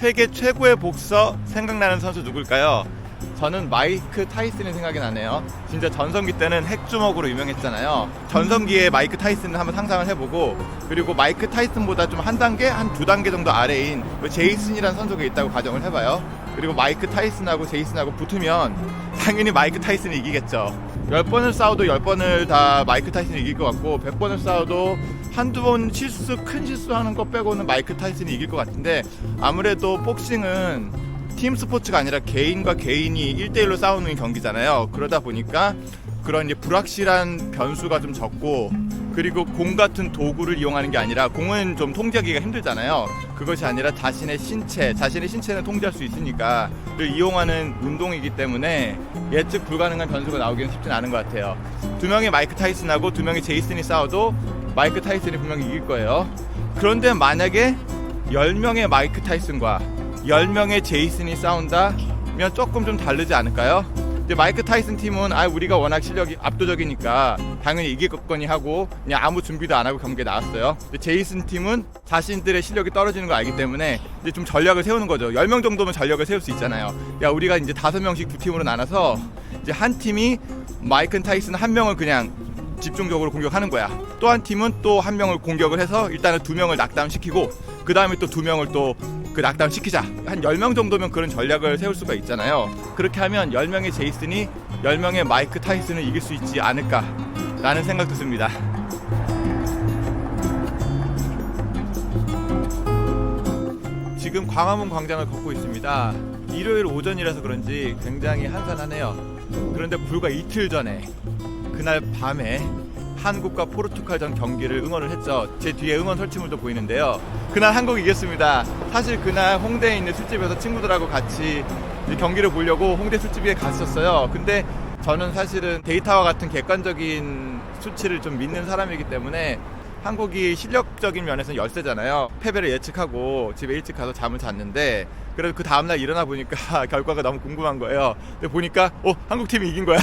세계 최고의 복서 생각나는 선수 누굴까요? 저는 마이크 타이슨이 생각이 나네요. 진짜 전성기 때는 핵주먹으로 유명했잖아요. 전성기의 마이크 타이슨을 한번 상상을 해보고, 그리고 마이크 타이슨보다 좀 한 단계, 한 두 단계 정도 아래인 제이슨이라는 선수가 있다고 가정을 해봐요. 그리고 마이크 타이슨하고 제이슨하고 붙으면 당연히 마이크 타이슨이 이기겠죠. 10번을 싸워도 10번을 다 마이크 타이슨이 이길 것 같고, 100번을 싸워도 한두 번 큰 실수하는 거 빼고는 마이크 타이슨이 이길 것 같은데, 아무래도 복싱은 팀 스포츠가 아니라 개인과 개인이 1대1로 싸우는 경기잖아요. 그러다 보니까 그런 이제 불확실한 변수가 좀 적고, 그리고 공 같은 도구를 이용하는 게 아니라, 공은 좀 통제하기가 힘들잖아요. 그것이 아니라 자신의 신체는 통제할 수 있으니까 를 이용하는 운동이기 때문에 예측 불가능한 변수가 나오기는 쉽진 않은 것 같아요. 두 명의 마이크 타이슨하고 두 명의 제이슨이 싸워도 마이크 타이슨이 분명히 이길 거예요. 그런데 만약에 10명의 마이크 타이슨과 10명의 제이슨이 싸운다면 조금 좀 다르지 않을까요? 이제 마이크 타이슨 팀은 우리가 워낙 실력이 압도적이니까 당연히 이길 것거니 하고 그냥 아무 준비도 안 하고 경기에 나왔어요. 제이슨 팀은 자신들의 실력이 떨어지는 걸 알기 때문에 이제 좀 전략을 세우는 거죠. 10명 정도면 전략을 세울 수 있잖아요. 우리가 이제 5명씩 두 팀으로 나눠서 이제 한 팀이 마이크 타이슨 한 명을 그냥 집중적으로 공격하는 거야. 또 한 팀은 또 한 명을 공격을 해서 일단은 2명을 낙담시키고, 그 다음에 또 2명을 또 그 낙담시키자. 한 10명 정도면 그런 전략을 세울 수가 있잖아요. 그렇게 하면 10명의 제이슨이 10명의 마이크 타이슨을 이길 수 있지 않을까 라는 생각도 듭니다. 지금 광화문 광장을 걷고 있습니다. 일요일 오전이라서 그런지 굉장히 한산하네요. 그런데 불과 이틀 전에, 그날 밤에 한국과 포르투갈전 경기를 응원을 했죠. 제 뒤에 응원 설치물도 보이는데요. 그날 한국이 이겼습니다. 사실 그날 홍대에 있는 술집에서 친구들하고 같이 경기를 보려고 홍대 술집에 갔었어요. 근데 저는 사실은 데이터와 같은 객관적인 수치를 좀 믿는 사람이기 때문에 한국이 실력적인 면에서는 열세잖아요. 패배를 예측하고 집에 일찍 가서 잠을 잤는데, 그래도 그 다음날 일어나 보니까 결과가 너무 궁금한 거예요. 근데 보니까 한국 팀이 이긴 거야.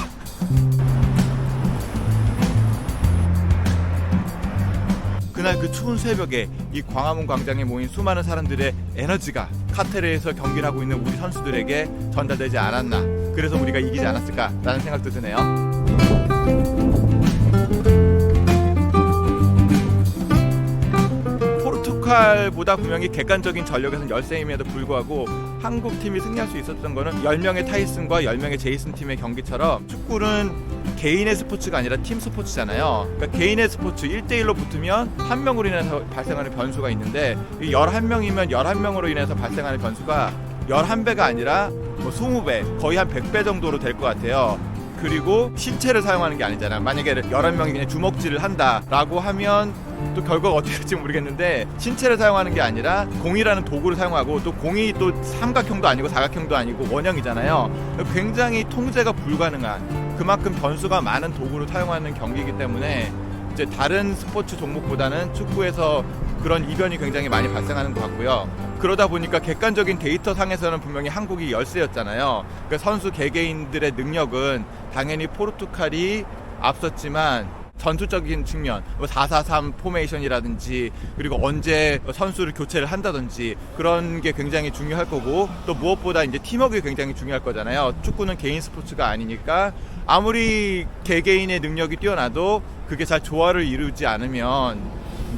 그날 그 추운 새벽에 이 광화문 광장에 모인 수많은 사람들의 에너지가 카타르에서 경기를 하고 있는 우리 선수들에게 전달되지 않았나, 그래서 우리가 이기지 않았을까라는 생각도 드네요. 포르투갈보다 분명히 객관적인 전력에서는 열세임에도 불구하고 한국 팀이 승리할 수 있었던 거는 10명의 타이슨과 10명의 제이슨 팀의 경기처럼, 축구는 개인의 스포츠가 아니라 팀 스포츠잖아요. 그러니까 개인의 스포츠 1대1로 붙으면 한 명으로 인해서 발생하는 변수가 있는데, 11명이면 11명으로 인해서 발생하는 변수가 11배가 아니라 20배, 거의 한 100배 정도로 될 것 같아요. 그리고 신체를 사용하는 게 아니잖아요. 만약에 11명이 그냥 주먹질을 한다라고 하면 또 결과가 어떻게 될지 모르겠는데, 신체를 사용하는 게 아니라 공이라는 도구를 사용하고, 또 공이 또 삼각형도 아니고 사각형도 아니고 원형이잖아요. 굉장히 통제가 불가능한, 그만큼 변수가 많은 도구를 사용하는 경기이기 때문에 이제 다른 스포츠 종목보다는 축구에서 그런 이변이 굉장히 많이 발생하는 것 같고요. 그러다 보니까 객관적인 데이터 상에서는 분명히 한국이 열세였잖아요. 그러니까 선수 개개인들의 능력은 당연히 포르투갈이 앞섰지만, 전투적인 측면, 4-4-3 포메이션이라든지, 그리고 언제 선수를 교체를 한다든지, 그런 게 굉장히 중요할 거고, 또 무엇보다 이제 팀워크가 굉장히 중요할 거잖아요. 축구는 개인 스포츠가 아니니까 아무리 개개인의 능력이 뛰어나도 그게 잘 조화를 이루지 않으면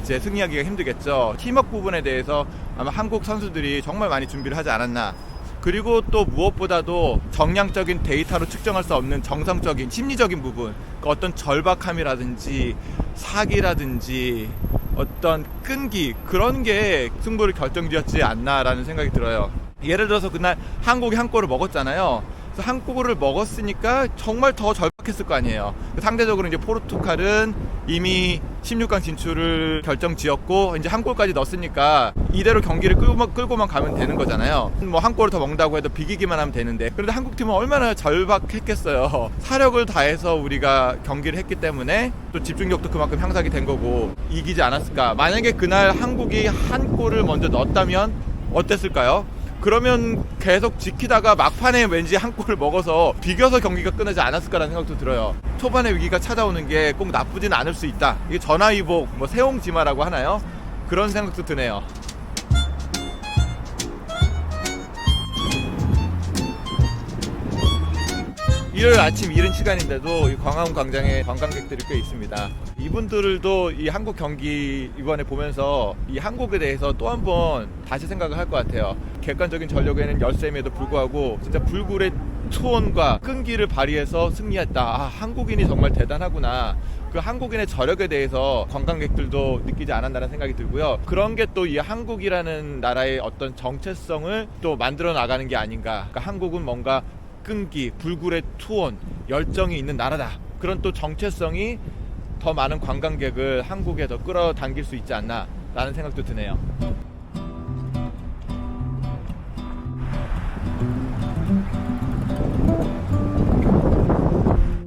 이제 승리하기가 힘들겠죠. 팀워크 부분에 대해서 아마 한국 선수들이 정말 많이 준비를 하지 않았나. 그리고 또 무엇보다도 정량적인 데이터로 측정할 수 없는 정성적인 심리적인 부분, 어떤 절박함이라든지 사기라든지 어떤 끈기, 그런 게 승부를 결정지었지 않나라는 생각이 들어요. 예를 들어서 그날 한국이 한 골을 먹었잖아요. 그래서 한 골을 먹었으니까 정말 더 절박했을 거 아니에요. 상대적으로 이제 포르투갈은 이미 16강 진출을 결정지었고 이제 한 골까지 넣었으니까 이대로 경기를 끌고만 가면 되는 거잖아요. 한 골을 더 먹는다고 해도 비기기만 하면 되는데, 그런데 한국 팀은 얼마나 절박했겠어요. 사력을 다해서 우리가 경기를 했기 때문에 또 집중력도 그만큼 향상이 된 거고 이기지 않았을까. 만약에 그날 한국이 한 골을 먼저 넣었다면 어땠을까요? 그러면 계속 지키다가 막판에 왠지 한 골을 먹어서 비겨서 경기가 끝나지 않았을까라는 생각도 들어요. 초반에 위기가 찾아오는 게 꼭 나쁘진 않을 수 있다. 이게 전화위복, 세옹지마라고 하나요? 그런 생각도 드네요. 일요일 아침 이른 시간인데도 이 광화문 광장에 관광객들이 꽤 있습니다. 이분들도 이 한국 경기 이번에 보면서 이 한국에 대해서 또 한 번 다시 생각을 할 것 같아요. 객관적인 전력에는 열세임에도 불구하고 진짜 불굴의 투혼과 끈기를 발휘해서 승리했다. 아, 한국인이 정말 대단하구나. 그 한국인의 저력에 대해서 관광객들도 느끼지 않았나라는 생각이 들고요. 그런 게 또 이 한국이라는 나라의 어떤 정체성을 또 만들어 나가는 게 아닌가. 그러니까 한국은 뭔가 끈기, 불굴의 투혼, 열정이 있는 나라다. 그런 또 정체성이 더 많은 관광객을 한국에 더 끌어당길 수 있지 않나 라는 생각도 드네요.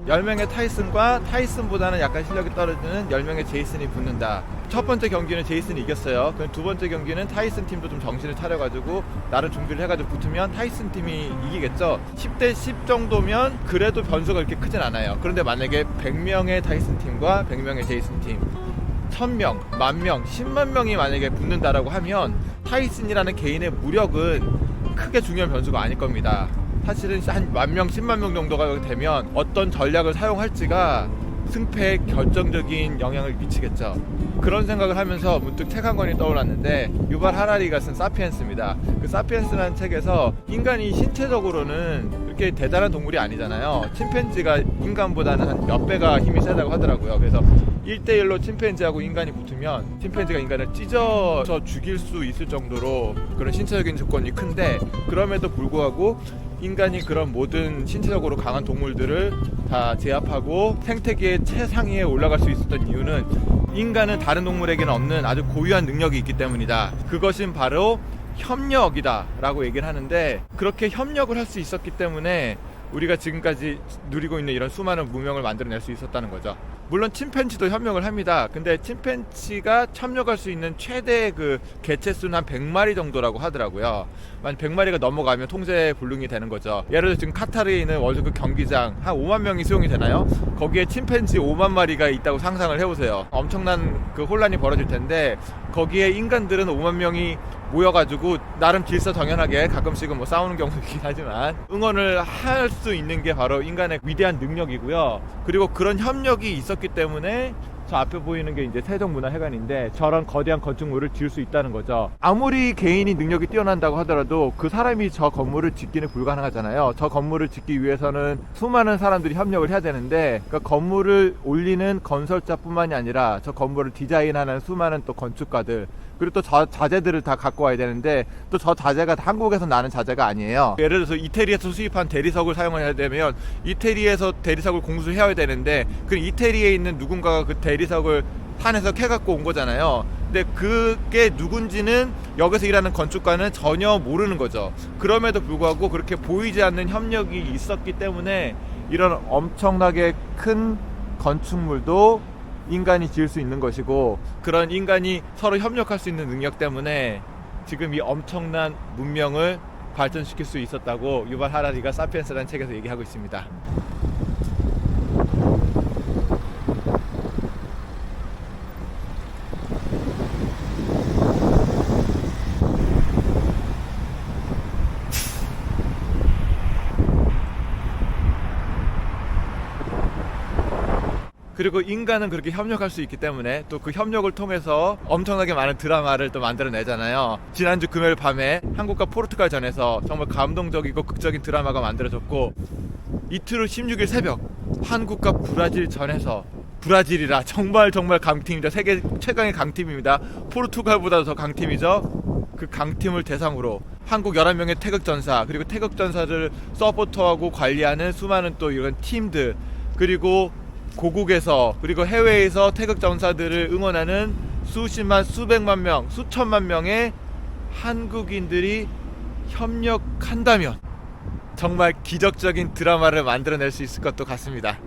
(10명의) 타이슨과 타이슨보다는 약간 실력이 떨어지는 (10명의) 제이슨이 붙는다. 첫 번째 경기는 제이슨이 이겼어요. 그럼 두 번째 경기는 타이슨 팀도 좀 정신을 차려가지고 나름 준비를 해가지고 붙으면 타이슨 팀이 이기겠죠. 10대 10 정도면 그래도 변수가 그렇게 크진 않아요. 그런데 만약에 100명의 타이슨 팀과 100명의 제이슨 팀, 1000명, 10,000명, 10만 명이 만약에 붙는다라고 하면 타이슨이라는 개인의 무력은 크게 중요한 변수가 아닐 겁니다. 사실은 한 10,000명, 10만 명 정도가 되면 어떤 전략을 사용할지가 승패에 결정적인 영향을 미치겠죠. 그런 생각을 하면서 문득 책 한 권이 떠올랐는데, 유발 하라리가 쓴 사피엔스입니다. 그 사피엔스라는 책에서 인간이 신체적으로는 그렇게 대단한 동물이 아니잖아요. 침팬지가 인간보다는 한 몇 배가 힘이 세다고 하더라고요. 그래서 1대1로 침팬지하고 인간이 붙으면 침팬지가 인간을 찢어서 죽일 수 있을 정도로 그런 신체적인 조건이 큰데, 그럼에도 불구하고 인간이 그런 모든 신체적으로 강한 동물들을 다 제압하고 생태계의 최상위에 올라갈 수 있었던 이유는 인간은 다른 동물에게는 없는 아주 고유한 능력이 있기 때문이다. 그것은 바로 협력이다 라고 얘기를 하는데, 그렇게 협력을 할 수 있었기 때문에 우리가 지금까지 누리고 있는 이런 수많은 문명을 만들어낼 수 있었다는 거죠. 물론 침팬지도 협력을 합니다. 근데 침팬지가 협력할 수 있는 최대 그 개체수는 한 100마리 정도라고 하더라고요. 만약 100마리가 넘어가면 통제 불능이 되는 거죠. 예를 들어 지금 카타르에 있는 월드컵 경기장 한 5만 명이 수용이 되나요? 거기에 침팬지 5만 마리가 있다고 상상을 해보세요. 엄청난 그 혼란이 벌어질 텐데, 거기에 인간들은 5만 명이 모여가지고 나름 질서정연하게 가끔씩은 뭐 싸우는 경우도 있긴 하지만 응원을 할 수 있는 게 바로 인간의 위대한 능력이고요. 그리고 그런 협력이 있었기 때문에 저 앞에 보이는 게 이제 세종문화회관인데, 저런 거대한 건축물을 지을 수 있다는 거죠. 아무리 개인이 능력이 뛰어난다고 하더라도 그 사람이 저 건물을 짓기는 불가능하잖아요. 저 건물을 짓기 위해서는 수많은 사람들이 협력을 해야 되는데, 그러니까 건물을 올리는 건설자뿐만이 아니라 저 건물을 디자인하는 수많은 또 건축가들, 그리고 또 저 자재들을 다 갖고 와야 되는데, 또 저 자재가 한국에서 나는 자재가 아니에요. 예를 들어서 이태리에서 수입한 대리석을 사용을 해야 되면 이태리에서 대리석을 공수를 해야 되는데, 그 이태리에 있는 누군가가 그 대리석을 산에서 캐갖고 온 거잖아요. 근데 그게 누군지는 여기서 일하는 건축가는 전혀 모르는 거죠. 그럼에도 불구하고 그렇게 보이지 않는 협력이 있었기 때문에 이런 엄청나게 큰 건축물도 인간이 지을 수 있는 것이고, 그런 인간이 서로 협력할 수 있는 능력 때문에 지금 이 엄청난 문명을 발전시킬 수 있었다고 유발 하라리가 사피엔스라는 책에서 얘기하고 있습니다. 그리고 인간은 그렇게 협력할 수 있기 때문에 또 그 협력을 통해서 엄청나게 많은 드라마를 또 만들어내잖아요. 지난주 금요일 밤에 한국과 포르투갈전에서 정말 감동적이고 극적인 드라마가 만들어졌고, 이틀 후 16일 새벽 한국과 브라질전에서, 브라질이라 정말 강팀이죠. 세계 최강의 강팀입니다. 포르투갈보다 더 강팀이죠. 그 강팀을 대상으로 한국 11명의 태극전사, 그리고 태극전사를 서포터하고 관리하는 수많은 또 이런 팀들, 그리고 고국에서 그리고 해외에서 태극전사들을 응원하는 수십만, 수백만 명, 수천만 명의 한국인들이 협력한다면 정말 기적적인 드라마를 만들어낼 수 있을 것도 같습니다.